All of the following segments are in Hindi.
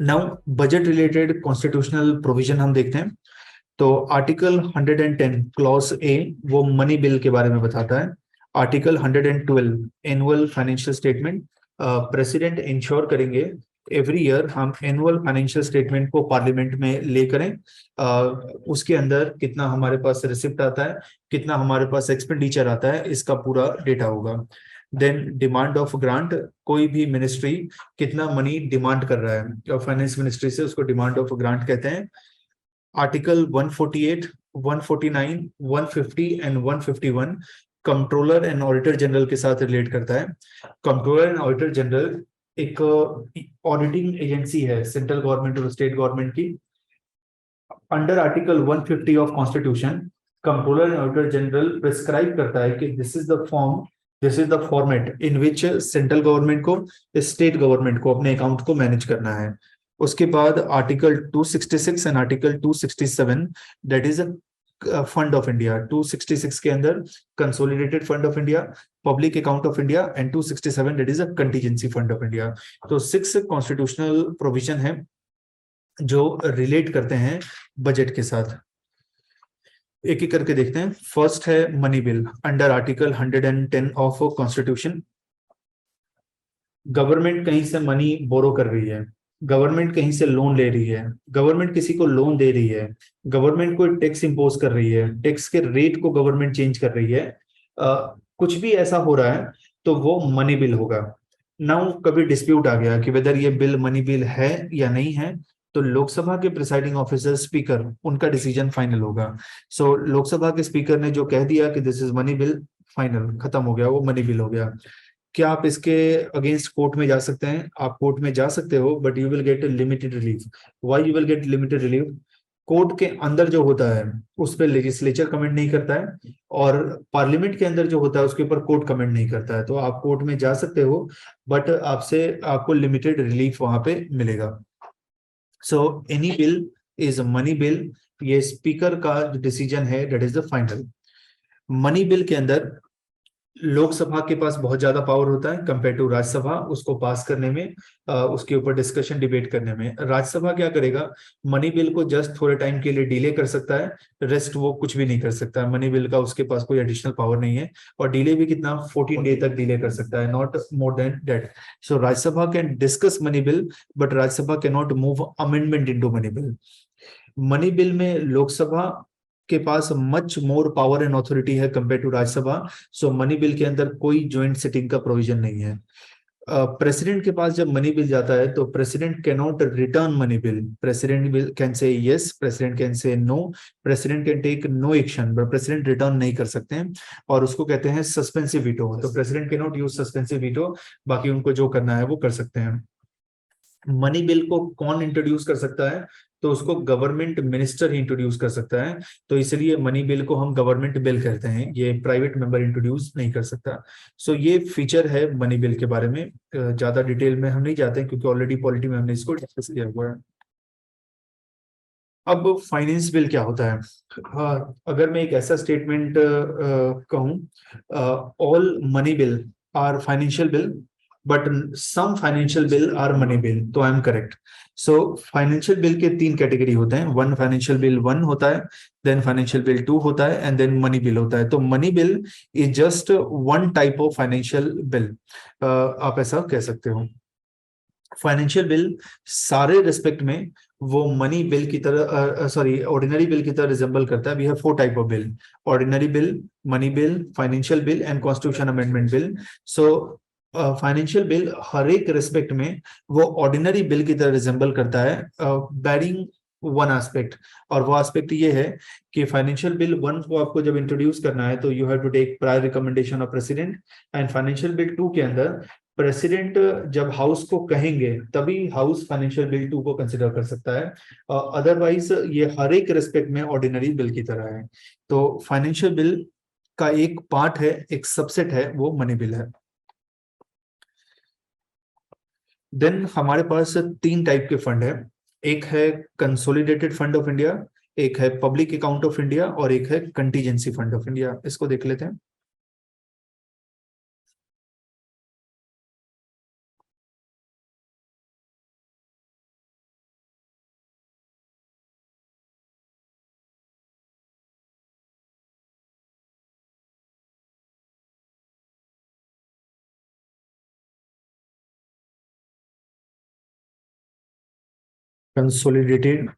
Now budget related constitutional provision हम देखते हैं। तो आर्टिकल 110 क्लॉज ए वो मनी बिल के बारे में बताता है। Article 112 annual financial statement, president ensure करेंगे एवरी ईयर हम एनुअल फाइनेंशियल स्टेटमेंट को पार्लियामेंट में ले करें। उसके अंदर कितना हमारे पास रिसिप्ट आता है, कितना हमारे पास एक्सपेंडिचर आता है, इसका पूरा डेटा होगा। देन डिमांड ऑफ ग्रांट, कोई भी मिनिस्ट्री कितना मनी डिमांड कर रहा है फाइनेंस मिनिस्ट्री से, उसको डिमांड ऑफ ग्रांट कहते हैं। Article 148, 149, 150 and 151 controller and auditor general के साथ रिलेट करता है। कंट्रोलर एंड ऑडिटर जनरल एक ऑडिटिंग एजेंसी है सेंट्रल गवर्नमेंट और स्टेट गवर्नमेंट की। Under article 150 of constitution, controller and auditor general prescribe करता है कि this is the format in which central government को स्टेट गवर्नमेंट को अपने अकाउंट को मैनेज करना है। उसके बाद article 266 and article 267, that is a fund of India. 266 के अंदर consolidated fund of India, public account of India, and 267 that is a contingency fund of India. तो 6 कॉन्स्टिट्यूशनल प्रोविजन है जो रिलेट करते हैं बजट के साथ। एक एक करके देखते हैं। फर्स्ट है money bill under article 110 of constitution. Government कहीं से मनी बोरो कर रही है, गवर्नमेंट कहीं से लोन ले रही है, गवर्नमेंट किसी को लोन दे रही है, गवर्नमेंट को टैक्स इंपोज कर रही है, टैक्स के रेट को गवर्नमेंट चेंज कर रही है, कुछ भी ऐसा हो रहा है तो वो मनी बिल होगा। नाउ कभी डिस्प्यूट आ गया कि वेदर ये बिल मनी बिल है या नहीं है, तो लोकसभा के प्रिसाइडिंग ऑफिसर स्पीकर उनका डिसीजन फाइनल होगा। सो लोकसभा के स्पीकर ने जो कह दिया कि this is money bill, final खत्म हो गया, वो मनी बिल हो गया। क्या आप इसके अगेंस्ट कोर्ट में जा सकते हैं? आप कोर्ट में जा सकते हो, but you will get limited relief. Why you will get limited relief? Court के अंदर जो होता है उस पर लेजिस्लेचर कमेंट नहीं करता है, और पार्लियामेंट के अंदर जो होता है उसके ऊपर कोर्ट कमेंट नहीं करता है। तो आप कोर्ट में जा सकते हो, बट आपको लिमिटेड रिलीफ वहां पे मिलेगा। So any bill is money bill. ये स्पीकर का डिसीजन है, that is the final. Money bill के अंदर लोकसभा के पास बहुत ज्यादा पावर होता है कंपेयर टू राज्यसभा, उसको पास करने में, उसके ऊपर डिस्कशन डिबेट करने में। राज्यसभा क्या करेगा? मनी बिल को जस्ट थोड़े टाइम के लिए डिले कर सकता है, रेस्ट वो कुछ भी नहीं कर सकता। मनी बिल का उसके पास कोई एडिशनल पावर नहीं है, और डिले भी कितना, 14 डे तक डिले कर सकता है, not more than that. So Rajya Sabha can discuss money bill, but Rajya Sabha can not move amendment into money bill. Money bill में लोकसभा के पास much more power and authority है compare to Rajya Sabha. So money bill के अंदर कोई ज्वाइंट सिटिंग का प्रोविजन नहीं है। प्रेसिडेंट के पास जब मनी बिल जाता है तो president can not return money bill. President bill can say yes, president can say no, president can take no action, but president return नहीं कर सकते हैं, और उसको कहते हैं सस्पेंसिव वीटो। तो president can not use suspensive veto, बाकी उनको जो करना है वो कर सकते हैं। मनी बिल को कौन इंट्रोड्यूस कर सकता है? तो उसको गवर्नमेंट मिनिस्टर ही इंट्रोड्यूस कर सकता है। तो इसलिए मनी बिल को हम गवर्नमेंट बिल कहते हैं, ये प्राइवेट मेंबर इंट्रोड्यूस नहीं कर सकता। सो ये फीचर है मनी बिल के बारे में। ज्यादा डिटेल में हम नहीं जाते हैं क्योंकि ऑलरेडी पॉलिटी में हमने इसको डिस्कस किया हुआ है। अब फाइनेंस बिल क्या होता है? अगर मैं एक ऐसा स्टेटमेंट कहूँ, all money bill are financial bill, but some financial bill are money bill, तो I am correct. So financial bill के 3 कैटेगरी होते हैं। वन फाइनेंशियल बिल 1 होता है, देन फाइनेंशियल बिल 2 होता है, एंड देन मनी बिल होता है। तो money bill is just one type of financial bill, आप ऐसा कह सकते हो। फाइनेंशियल बिल सारे रिस्पेक्ट में वो मनी बिल की तरह, सॉरी, ऑर्डिनरी बिल की तरह रिजेंबल करता है। We have 4 type of bill: ordinary bill, money bill, financial bill and constitution amendment bill. So financial bill हर एक रिस्पेक्ट में वो ऑर्डिनरी बिल की तरह रिजेंबल करता है, बैरिंग वन एस्पेक्ट। और वो एस्पेक्ट ये है कि फाइनेंशियल बिल 1 को आपको जब इंट्रोड्यूस करना है तो you have to take prior recommendation of president, and financial bill 2 के अंदर प्रेसिडेंट जब हाउस को कहेंगे तभी हाउस फाइनेंशियल बिल 2 को कंसिडर कर सकता है। अदरवाइज ये हर एक रिस्पेक्ट में ऑर्डिनरी बिल की तरह है। तो फाइनेंशियल बिल का एक पार्ट है, एक सबसेट है, वो मनी बिल है। देन हमारे पास 3 टाइप के फंड है। एक है कंसोलिडेटेड फंड ऑफ इंडिया, एक है पब्लिक अकाउंट ऑफ इंडिया, और एक है कंटीजेंसी फंड ऑफ इंडिया। इसको देख लेते हैं। Consolidated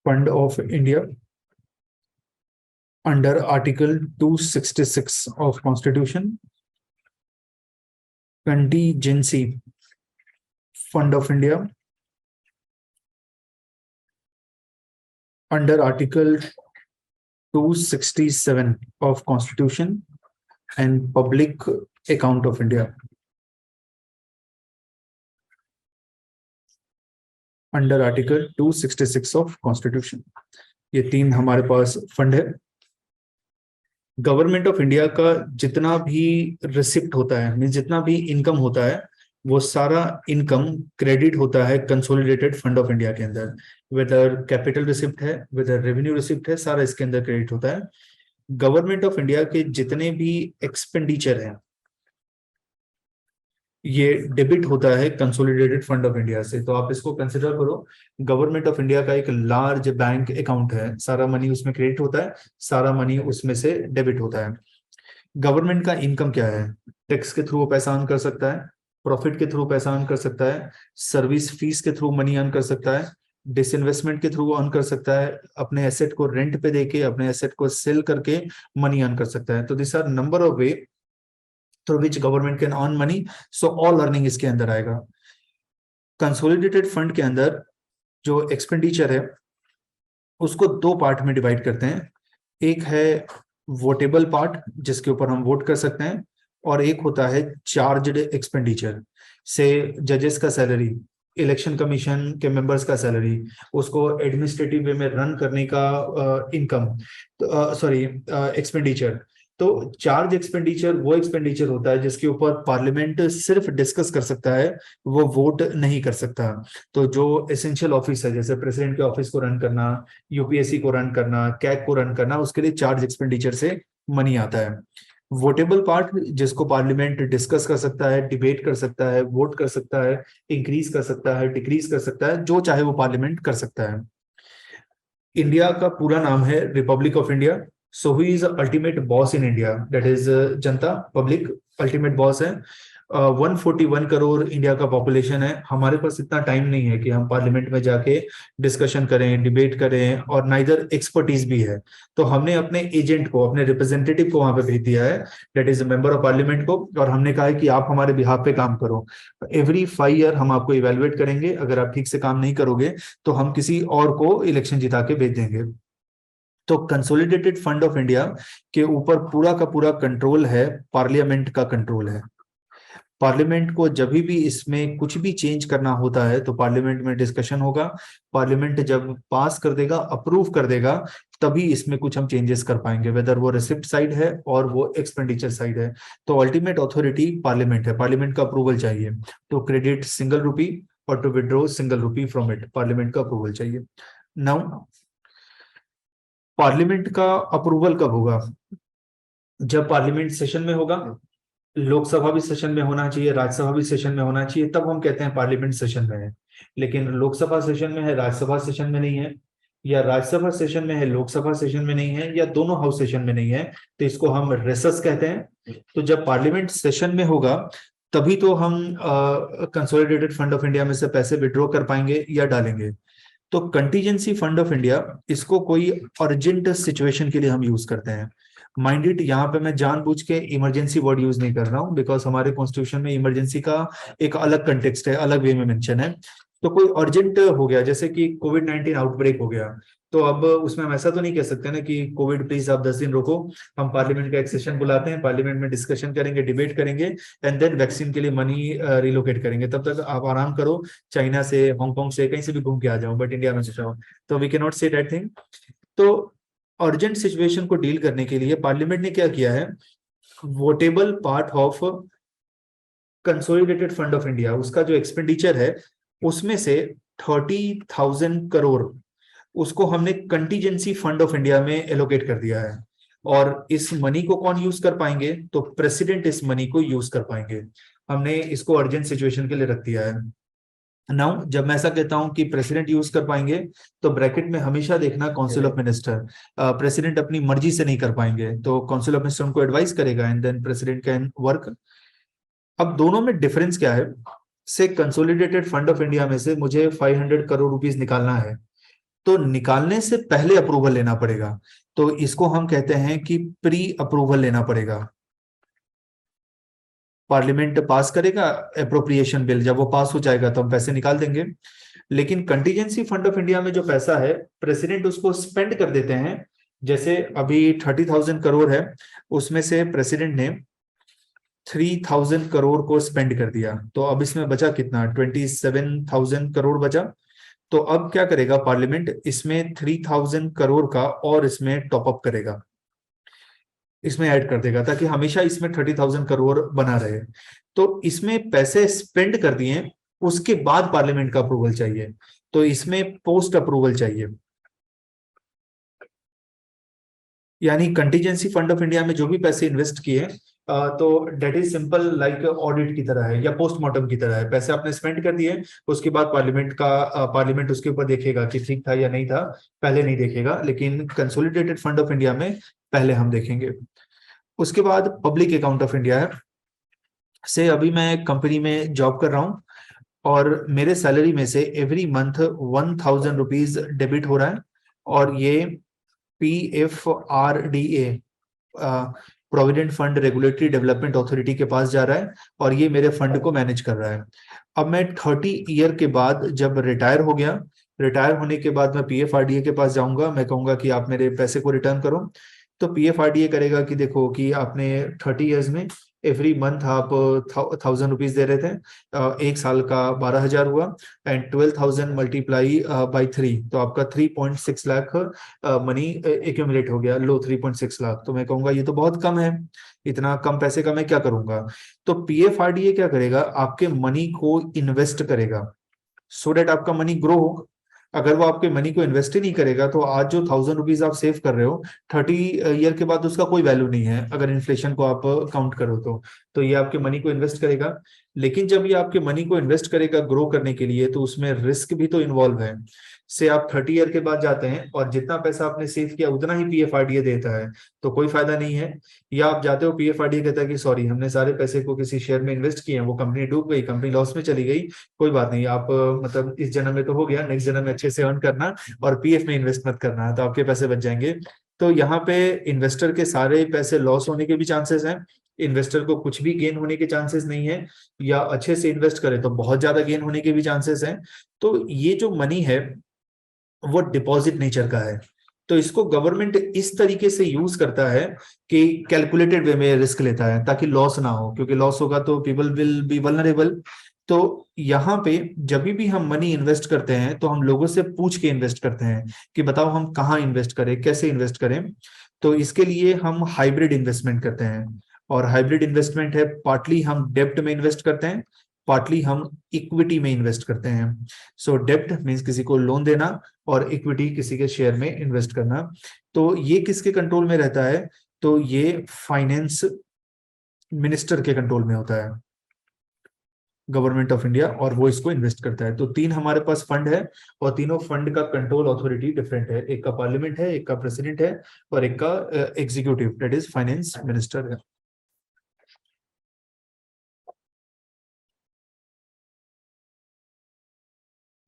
fund of India under article 266 of constitution, contingency fund of India under article 267 of Constitution and Public Account of India under article 266 of constitution. ये तीन हमारे पास फंड है। गवर्नमेंट ऑफ इंडिया का जितना भी रिसिप्ट होता है, मीन जितना भी इनकम होता है, वो सारा इनकम क्रेडिट होता है कंसोलिडेटेड फंड ऑफ इंडिया के अंदर। वेदर कैपिटल रिसिप्ट है, वेदर रेवेन्यू रिसिप्ट है, सारा इसके अंदर क्रेडिट होता है। गवर्नमेंट ऑफ इंडिया के जितने भी एक्सपेंडिचर हैं, ये डेबिट होता है कंसोलिडेटेड फंड ऑफ इंडिया से। तो आप इसको कंसिडर करो, गवर्नमेंट ऑफ इंडिया का एक लार्ज बैंक अकाउंट है, सारा मनी उसमें क्रेडिट होता है, सारा मनी उसमें से डेबिट होता है। गवर्नमेंट का इनकम क्या है? टैक्स के थ्रू वो पैसा अर्न कर सकता है, प्रॉफिट के थ्रू पैसा अर्न कर सकता है, सर्विस फीस के थ्रू मनी अर्न कर सकता है, डिसइन्वेस्टमेंट के थ्रू अर्न कर सकता है, अपने एसेट को रेंट पे देके, अपने एसेट को सेल करके मनी अर्न कर सकता है। तो this are number of way through which government can earn money. So all earning इसके अंदर आएगा। कंसोलिडेटेड फंड के अंदर जो एक्सपेंडिचर है उसको दो पार्ट में डिवाइड करते हैं। एक है वोटेबल पार्ट, जिसके ऊपर हम वोट कर सकते हैं, और एक होता है चार्ज्ड एक्सपेंडिचर, से जजेस का सैलरी, इलेक्शन कमीशन के मेंबर्स का सैलरी, उसको एडमिनिस्ट्रेटिव वे में रन करने का इनकम, सॉरी एक्सपेंडिचर। तो चार्ज एक्सपेंडिचर वो एक्सपेंडिचर होता है जिसके ऊपर पार्लियामेंट सिर्फ डिस्कस कर सकता है, वो वोट नहीं कर सकता। तो जो एसेंशियल ऑफिस है, जैसे प्रेसिडेंट के ऑफिस को रन करना, यूपीएससी को रन करना, कैग को रन करना, उसके लिए चार्ज एक्सपेंडिचर से मनी आता है। वोटेबल पार्ट, जिसको पार्लियामेंट डिस्कस कर सकता है, डिबेट कर सकता है, वोट कर सकता है, इंक्रीज कर सकता है, डिक्रीज कर सकता है, जो चाहे वो पार्लियामेंट कर सकता है। इंडिया का पूरा नाम है Republic of India. So who is ultimate boss in India? That is Janata, public ultimate boss है। 141 करोड़ इंडिया का पॉपुलेशन है। हमारे पास इतना टाइम नहीं है कि हम पार्लियामेंट में जाके डिस्कशन करें, डिबेट करें, और नाइदर एक्सपर्टीज भी है। तो हमने अपने एजेंट को, अपने रिप्रेजेंटेटिव को वहां पे भेज दिया है, that is member of parliament को, और हमने कहा है कि आप हमारे बिहाफ पे काम करो। एवरी 5 ईयर हम आपको इवेलुएट करेंगे, अगर आप ठीक से काम नहीं करोगे तो हम किसी और को इलेक्शन जिता के भेज देंगे। तो कंसोलिडेटेड फंड ऑफ इंडिया के ऊपर पूरा का पूरा कंट्रोल है, पार्लियामेंट का कंट्रोल है। पार्लियामेंट को जब भी इसमें कुछ भी चेंज करना होता है तो पार्लियामेंट में डिस्कशन होगा, पार्लियामेंट जब पास कर देगा, अप्रूव कर देगा, तभी इसमें कुछ हम चेंजेस कर पाएंगे, वेदर वो रिसिप्ट साइड है और वो एक्सपेंडिचर साइड है। तो अल्टीमेट अथॉरिटी पार्लियामेंट है, पार्लियामेंट का अप्रूवल चाहिए। तो क्रेडिट सिंगल रुपी और to withdraw single rupee from it, parliament का अप्रूवल चाहिए। नाउ पार्लियामेंट का अप्रूवल कब होगा? जब पार्लियामेंट सेशन में होगा। लोकसभा भी सेशन में होना चाहिए, राज्यसभा भी सेशन में होना चाहिए, तब हम कहते हैं पार्लियामेंट सेशन में है। लेकिन लोकसभा सेशन में है, राज्यसभा सेशन में नहीं है, या राज्यसभा सेशन में है, लोकसभा सेशन में नहीं है, या दोनों हाउस सेशन में नहीं है, तो इसको हम रेसेस कहते हैं। तो जब पार्लियामेंट सेशन में होगा तभी तो हम कंसोलिडेटेड फंड ऑफ इंडिया में से पैसे विड्रॉ कर पाएंगे या डालेंगे। तो कंटीजेंसी फंड ऑफ इंडिया, इसको कोई अर्जेंट सिचुएशन के लिए हम यूज करते हैं। माइंड इट, यहाँ पे मैं जानबूझ के इमरजेंसी वर्ड यूज नहीं कर रहा हूँ, बिकॉज हमारे कॉन्स्टिट्यूशन में इमरजेंसी का एक अलग कंटेक्स्ट है, अलग वे में मेंशन है। तो कोई अर्जेंट हो गया, जैसे कि कोविड-19 आउटब्रेक हो गया, तो अब उसमें हम ऐसा तो नहीं कह सकते ना कि कोविड प्लीज आप 10 दिन रोको, हम पार्लियामेंट का एक सेशन बुलाते हैं, पार्लियामेंट में डिस्कशन करेंगे, डिबेट करेंगे, एंड देन वैक्सीन के लिए मनी रिलोकेट करेंगे, तब तक आप आराम करो, चाइना से, हांगकांग से, कहीं से भी घूम के आ जाओ, बट इंडिया में से जाओ। तो we can not say that thing. तो अर्जेंट सिचुएशन को डील करने के लिए पार्लियामेंट ने क्या किया है, votable part of consolidated fund of India, उसका जो एक्सपेंडिचर है उसमें से 30,000 करोड़ उसको हमने कंटीजेंसी फंड ऑफ इंडिया में एलोकेट कर दिया है। और इस मनी को कौन यूज कर पाएंगे? तो प्रेसिडेंट इस मनी को यूज कर पाएंगे। हमने इसको अर्जेंट सिचुएशन के लिए रख दिया है। नाउ जब मैं ऐसा कहता हूं कि प्रेसिडेंट यूज कर पाएंगे, तो ब्रैकेट में हमेशा देखना काउंसिल ऑफ मिनिस्टर। प्रेसिडेंट अपनी मर्जी से नहीं कर पाएंगे, तो काउंसिल ऑफ मिनिस्टर उनको एडवाइस करेगा and then president can work. अब दोनों में डिफरेंस क्या है? से कंसोलिडेटेड फंड ऑफ इंडिया में से मुझे 500 करोड़ रुपीस निकालना है, तो निकालने से पहले अप्रूवल लेना पड़ेगा, तो इसको हम कहते हैं कि प्री अप्रूवल लेना पड़ेगा। पार्लियामेंट पास करेगा अप्रोप्रिएशन बिल, जब वो पास हो जाएगा तो हम पैसे निकाल देंगे। लेकिन कंटीजेंसी फंड ऑफ इंडिया में जो पैसा है, प्रेसिडेंट उसको स्पेंड कर देते हैं। जैसे अभी 30,000 करोड़ है, उसमें से प्रेसिडेंट ने 3,000 करोड़ को स्पेंड कर दिया, तो अब इसमें बचा कितना, 27,000 करोड़ बचा। तो अब क्या करेगा पार्लियामेंट, इसमें 3,000 करोड़ का और इसमें टॉप अप करेगा, इसमें ऐड कर देगा, ताकि हमेशा इसमें 30,000 करोड़ बना रहे। तो इसमें पैसे स्पेंड कर दिए, उसके बाद पार्लियामेंट का अप्रूवल चाहिए, तो इसमें पोस्ट अप्रूवल चाहिए। यानी कंटीजेंसी फंड ऑफ इंडिया में जो भी पैसे इन्वेस्ट किए, तो that is simple like audit की तरह है या पोस्टमार्टम की तरह है। पैसे आपने स्पेंड कर दिए, उसके बाद पार्लियामेंट उसके ऊपर देखेगा कि ठीक था या नहीं था, पहले नहीं देखेगा। लेकिन कंसोलिडेटेड फंड ऑफ इंडिया में पहले हम देखेंगे। उसके बाद पब्लिक अकाउंट ऑफ इंडिया है। से अभी मैं कंपनी में जॉब कर रहा हूँ और मेरे सैलरी में से एवरी मंथ 1,000 रुपीज डेबिट हो रहा है, और ये PFRDA provident fund regulatory development authority के पास जा रहा है, और ये मेरे फंड को मैनेज कर रहा है। अब मैं 30 ईयर के बाद जब रिटायर हो गया, रिटायर होने के बाद मैं PFRDA के पास जाऊंगा, मैं कहूंगा कि आप मेरे पैसे को रिटर्न करो। तो PFRDA करेगा कि देखो कि आपने 30 ईयर्स में एवरी मंथ आप 1,000 रुपीज दे रहे थे, एक साल का 12,000 हुआ, एंड 12,000 मल्टीप्लाई बाई 3, तो आपका 3.6 लाख मनी एक्यूमुलेट हो गया। लो 3.6 लाख, तो मैं कहूंगा ये तो बहुत कम है, इतना कम पैसे का मैं क्या करूंगा। तो PFRDA क्या करेगा, आपके मनी को इन्वेस्ट करेगा, सो डेट आपका मनी ग्रो हो। अगर वो आपके मनी को इन्वेस्ट ही नहीं करेगा, तो आज जो 1,000 रुपीज आप सेव कर रहे हो, 30 ईयर के बाद उसका कोई वैल्यू नहीं है, अगर इन्फ्लेशन को आप काउंट करो तो ये आपके मनी को इन्वेस्ट करेगा। लेकिन जब ये आपके मनी को इन्वेस्ट करेगा ग्रो करने के लिए, तो उसमें रिस्क भी तो इन्वॉल्व है। से आप 30 ईयर के बाद जाते हैं और जितना पैसा आपने सेव किया उतना ही PFRDA देता है, तो कोई फायदा नहीं है। या आप जाते हो, PFRDA कहता है कि सॉरी, हमने सारे पैसे को किसी शेयर में इन्वेस्ट किए हैं, वो कंपनी डूब गई, कंपनी लॉस में चली गई, कोई बात नहीं, आप मतलब इस जन्म में तो हो गया, नेक्स्ट जन्म में अच्छे से अर्न करना और PF में इन्वेस्ट मत करना, तो आपके पैसे बच जाएंगे। तो यहाँ पे इन्वेस्टर के सारे पैसे लॉस होने के भी चांसेस हैं, इन्वेस्टर को कुछ भी गेन होने के चांसेस नहीं है, या अच्छे से इन्वेस्ट करे तो बहुत ज्यादा गेन होने के भी चांसेस हैं। तो ये जो मनी है वो डिपॉजिट नेचर का है, तो इसको गवर्नमेंट इस तरीके से यूज करता है कि कैलकुलेटेड वे में रिस्क लेता है, ताकि लॉस ना हो, क्योंकि लॉस होगा तो पीपल विल बी वल्नरेबल। तो यहाँ पे जब भी हम मनी इन्वेस्ट करते हैं, तो हम लोगों से पूछ के इन्वेस्ट करते हैं कि बताओ हम कहाँ इन्वेस्ट करें, कैसे इन्वेस्ट करें। तो इसके लिए हम हाइब्रिड इन्वेस्टमेंट करते हैं, और हाइब्रिड इन्वेस्टमेंट है, पार्टली हम डेब्ट में इन्वेस्ट करते हैं, पार्टली हम इक्विटी में इन्वेस्ट करते हैं। सो डेब्ट मीन्स किसी को लोन देना, और इक्विटी किसी के शेयर में इन्वेस्ट करना। तो ये किसके कंट्रोल में रहता है, तो ये फाइनेंस मिनिस्टर के कंट्रोल में होता है, गवर्नमेंट ऑफ इंडिया, और वो इसको इन्वेस्ट करता है। तो 3 हमारे पास फंड है, और तीनों फंड का कंट्रोल अथॉरिटी डिफरेंट है, एक का पार्लियामेंट है, एक का प्रेसिडेंट है, और एक का executive that is finance minister है।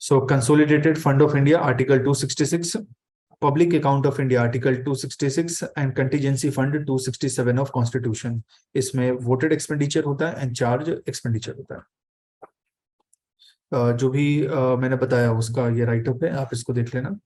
So Consolidated Fund of India, Article 266, Public Account of India, Article 266, and Contingency Fund 267 of Constitution. इसमें voted expenditure होता है and charge expenditure होता है। जो भी मैंने बताया उसका ये राइट अप है, आप इसको देख लेना।